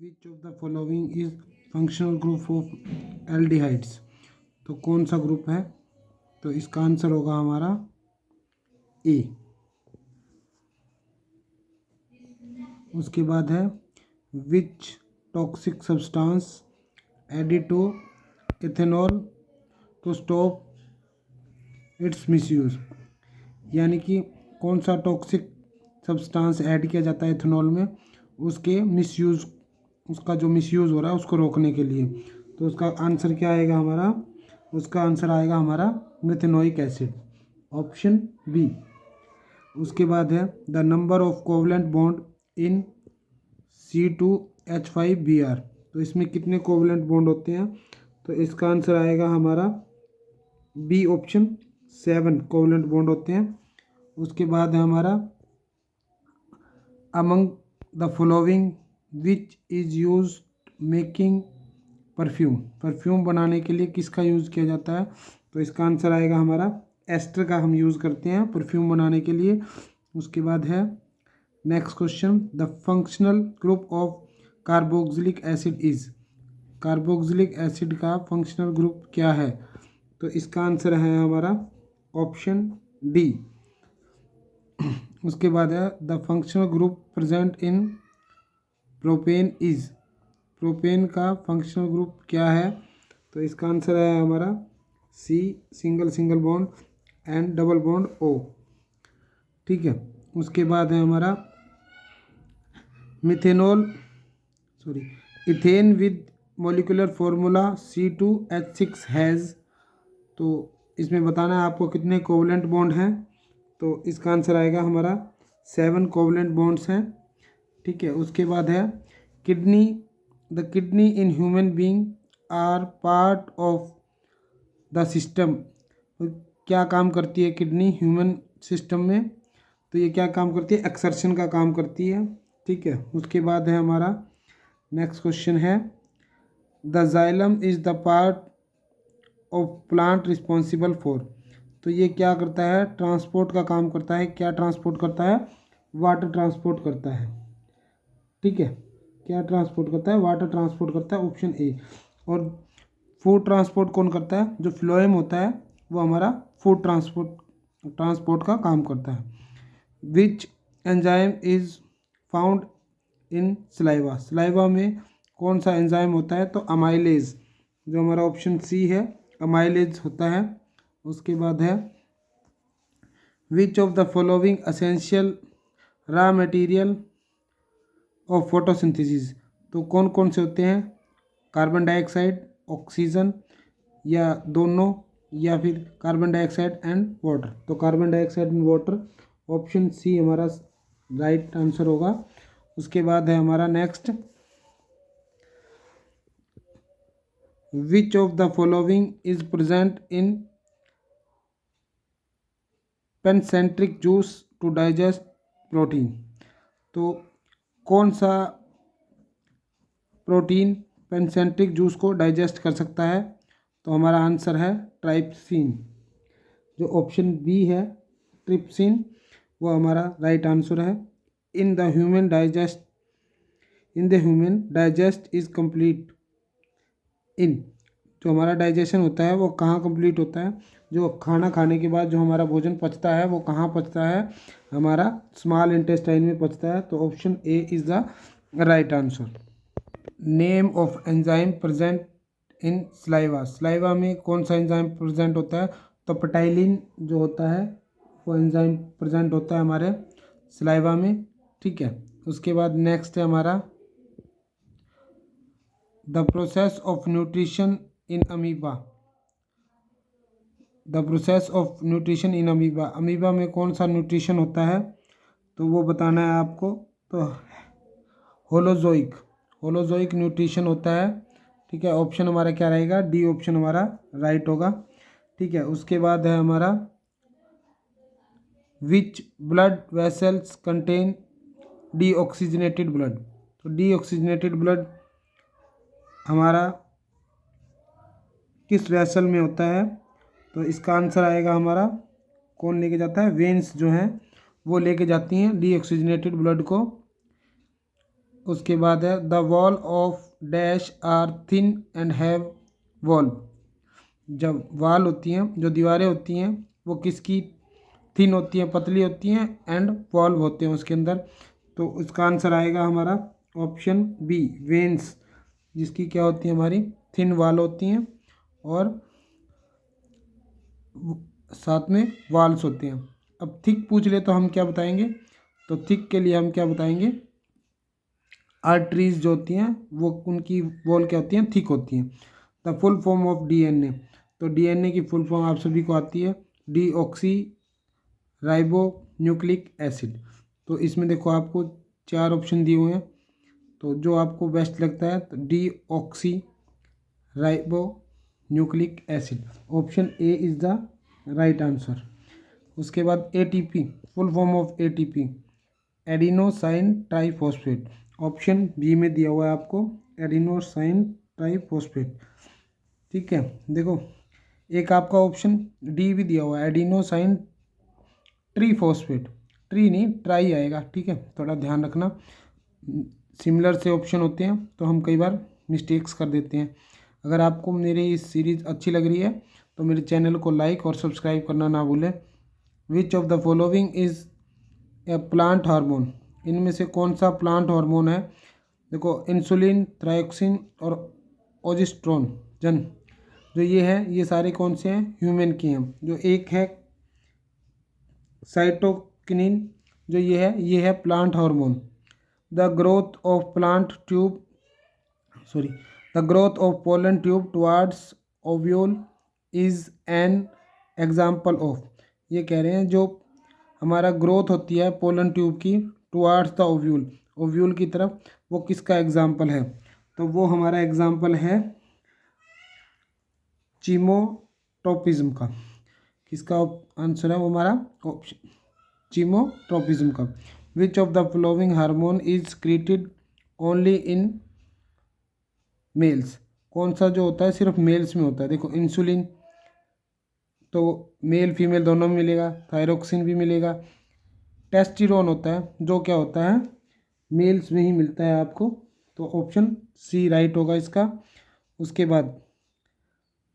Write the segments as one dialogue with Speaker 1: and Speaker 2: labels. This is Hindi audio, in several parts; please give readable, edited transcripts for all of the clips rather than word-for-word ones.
Speaker 1: Which of the following is functional group of aldehydes. तो कौन सा ग्रुप है? तो इसका आंसर होगा हमारा ए। उसके बाद है which toxic substance added to ethanol to stop its misuse. यानी कि कौन सा टॉक्सिक सब्सटेंस ऐड किया जाता है इथेनॉल में उसके मिसयूज, उसका जो मिसयूज़ हो रहा है उसको रोकने के लिए। तो उसका आंसर क्या आएगा हमारा? उसका आंसर आएगा हमारा मेथेनोइक एसिड, ऑप्शन बी। उसके बाद है the number of covalent bond in C2H5Br। तो इसमें कितने कोवलेंट बॉन्ड होते हैं? तो इसका आंसर आएगा हमारा बी ऑप्शन, 7 कोवलेंट बॉन्ड होते हैं। उसके बाद है हमारा among the following which is use making perfume. Perfume बनाने के लिए किसका यूज़ किया जाता है? तो इसका आंसर आएगा हमारा एस्टर का हम यूज़ करते हैं परफ्यूम बनाने के लिए। उसके बाद है next question, the functional group of carboxylic acid is. Carboxylic acid का फंक्शनल ग्रुप क्या है? तो इसका आंसर है हमारा ऑप्शन डी। उसके बाद है the functional group present in propane is. Propane का फंक्शनल ग्रुप क्या है? तो इसका आंसर है हमारा C, single single bond and double bond O. ठीक है। उसके बाद है हमारा ethane with molecular formula C2H6 has. तो इसमें बताना है आपको कितने कोवलेंट बॉन्ड हैं। तो इसका आंसर आएगा हमारा 7 कोवलेंट बॉन्ड्स हैं। ठीक है। उसके बाद है kidney, the kidney in human being are part of the system. क्या काम करती है किडनी ह्यूमन सिस्टम में? तो ये क्या काम करती है? एक्सर्शन का काम करती है। ठीक है। उसके बाद है हमारा नेक्स्ट क्वेश्चन है the xylem is the part of plant responsible for. तो ये क्या करता है? ट्रांसपोर्ट का काम करता है। क्या ट्रांसपोर्ट करता है? वाटर ट्रांसपोर्ट करता है। ठीक है। क्या ट्रांसपोर्ट करता है? वाटर ट्रांसपोर्ट करता है, ऑप्शन ए। और फूड ट्रांसपोर्ट कौन करता है? जो फ्लोएम होता है वो हमारा फूड ट्रांसपोर्ट का काम करता है। Which enzyme is found in saliva. Saliva में कौन सा एंजाइम होता है? तो अमाइलेज, जो हमारा ऑप्शन सी है, अमाइलेज होता है। उसके बाद है विच of the following essential raw material of photosynthesis. तो कौन कौन से होते हैं? कार्बन डाइऑक्साइड, ऑक्सीजन, या दोनों, या फिर कार्बन डाइऑक्साइड एंड वाटर। तो carbon dioxide and water, option C हमारा राइट आंसर होगा। उसके बाद है हमारा next, which of the following is present in pancreatic juice to digest protein. तो कौन सा प्रोटीन पेनसेंट्रिक जूस को डाइजेस्ट कर सकता है? तो हमारा आंसर है ट्राइप्सिन, जो ऑप्शन बी है ट्रिप्सिन, वो हमारा राइट आंसर है। In the human digest is complete in. जो हमारा डाइजेशन होता है वो कहाँ कंप्लीट होता है? जो खाना खाने के बाद जो हमारा भोजन पचता है वो कहाँ पचता है? हमारा स्मॉल इंटेस्टाइन में पचता है। तो option A is the right answer. Name of enzyme present in saliva. Saliva में कौन सा एंजाइम प्रेजेंट होता है? तो पेटाइलिन जो होता है वो एंजाइम प्रेजेंट होता है हमारे सलाइवा में। ठीक है। उसके बाद नेक्स्ट है हमारा the process of nutrition in amoeba. The process of nutrition in amoeba. Amoeba में कौन सा न्यूट्रिशन होता है? तो वो बताना है आपको। तो होलोजोइक न्यूट्रिशन होता है। ठीक है। ऑप्शन हमारा क्या रहेगा? डी ऑप्शन हमारा राइट होगा। ठीक है। उसके बाद है हमारा which blood vessels contain deoxygenated blood. तो डीऑक्सीजनेटेड ब्लड हमारा किस वेसल में होता है? तो इसका आंसर आएगा हमारा, कौन लेके जाता है? वेन्स जो हैं वो लेके जाती हैं डीऑक्सीजनेटेड ब्लड को। उसके बाद है the wall of dash are thin and have valve. जब वाल होती हैं, जो दीवारें होती हैं, वो किसकी थिन होती हैं, पतली होती हैं, एंड वॉल्व होते हैं उसके अंदर। तो इसका आंसर आएगा हमारा ऑप्शन बी, वेन्स, जिसकी क्या होती है, हमारी थिन वाल होती हैं और साथ में वाल्स होते हैं। अब थिक पूछ ले तो हम क्या बताएंगे, तो थिक के लिए हम क्या बताएंगे, आर्टरीज जो होती हैं वो उनकी वॉल क्या होती हैं, थिक होती हैं। The full form of DNA, तो डीएनए की फुल फॉर्म आप सभी को आती है, डीऑक्सी राइबो न्यूक्लिक एसिड। तो इसमें देखो आपको 4 ऑप्शन दिए हुए हैं, तो जो आपको बेस्ट लगता है, तो deoxyribonucleic acid, option A is the right answer. उसके बाद ATP, full form of ATP, adenosine triphosphate, option B में दिया हुआ है आपको, एडिनोसाइन ट्राइफॉस्फेट। ठीक है, देखो एक आपका ऑप्शन डी भी दिया हुआ है, एडिनोसाइन ट्रीफॉस्फेट, ट्री नहीं ट्राई आएगा, ठीक है, थोड़ा ध्यान रखना, सिमिलर से ऑप्शन होते हैं तो हम कई बार मिस्टेक्स कर देते हैं। अगर आपको मेरी इस सीरीज़ अच्छी लग रही है तो मेरे चैनल को लाइक और सब्सक्राइब करना ना भूलें। विच of the following is a plant hormone, इनमें से कौन सा प्लांट हार्मोन है, देखो इंसुलिन, थायरोक्सिन और ओजिस्ट्रोन जन, जो ये है ये सारे कौन से हैं, ह्यूमन के हैं। जो एक है साइटोकिनिन, जो ये है plant hormone. The growth of plant tube sorry the growth of pollen tube towards ovule is an example of, ये कह रहे हैं जो हमारा ग्रोथ होती है पोलन ट्यूब की टुवार्ड्स द ओव्यूल, ओव्यूल की तरफ, वो किसका एग्जाम्पल है, तो वो हमारा एग्जाम्पल है चिमोट्रोपिज्म का। किसका आंसर है वो हमारा ऑप्शन चिमोट्रोपिज्म का। विच of the flowing hormone is created only in males, कौन सा जो होता है सिर्फ मेल्स में होता है, देखो इंसुलिन तो मेल फीमेल दोनों में मिलेगा, थायरोक्सिन भी मिलेगा, टेस्टिरोन होता है जो क्या होता है मेल्स में ही मिलता है आपको, तो ऑप्शन सी राइट होगा इसका। उसके बाद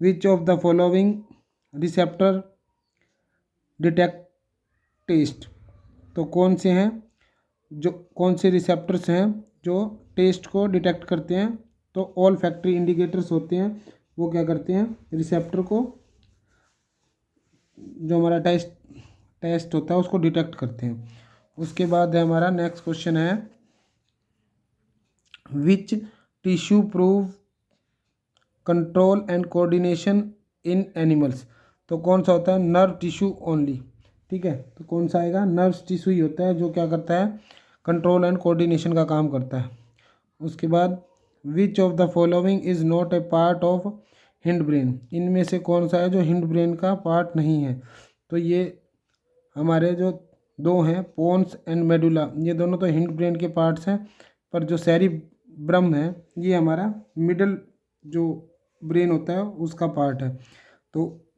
Speaker 1: which of the following receptor detect taste, तो कौन से हैं, जो कौन से रिसेप्टर्स हैं जो टेस्ट को डिटेक्ट करते हैं, तो ऑल फैक्ट्री इंडिकेटर्स होते हैं, वो क्या करते हैं रिसेप्टर को, जो हमारा टेस्ट होता है उसको डिटेक्ट करते हैं। उसके बाद है हमारा नेक्स्ट क्वेश्चन है which tissue prove control and coordination in animals, तो कौन सा होता है नर्व टिश्यू ओनली, ठीक है, तो कौन सा आएगा, नर्व टिश्यू ही होता है जो क्या करता है कंट्रोल एंड कोऑर्डिनेशन का काम करता है। उसके बाद which of the following is not a part of hind brain, इनमें से कौन सा है जो हिंड ब्रेन का पार्ट नहीं है, तो ये हमारे जो दो हैं पोन्स एंड मेडुला, ये दोनों तो हिंड ब्रेन के पार्ट्स हैं, पर जो सेरिब्रम है ये हमारा मिडल जो ब्रेन होता है उसका पार्ट है, तो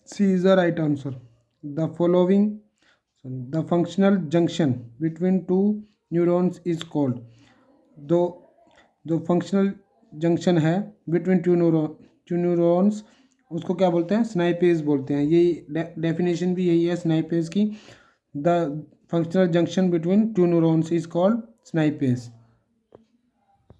Speaker 1: C is the right answer. The following the functional junction between two neurons is called, दो जो फंक्शनल जंक्शन है बिटवीन टू न्यूरॉन्स उसको क्या बोलते हैं, स्नाइपेज बोलते हैं, यही डेफिनेशन भी यही है स्नाइपेज की, the functional junction between two neurons is called स्नाइपेज।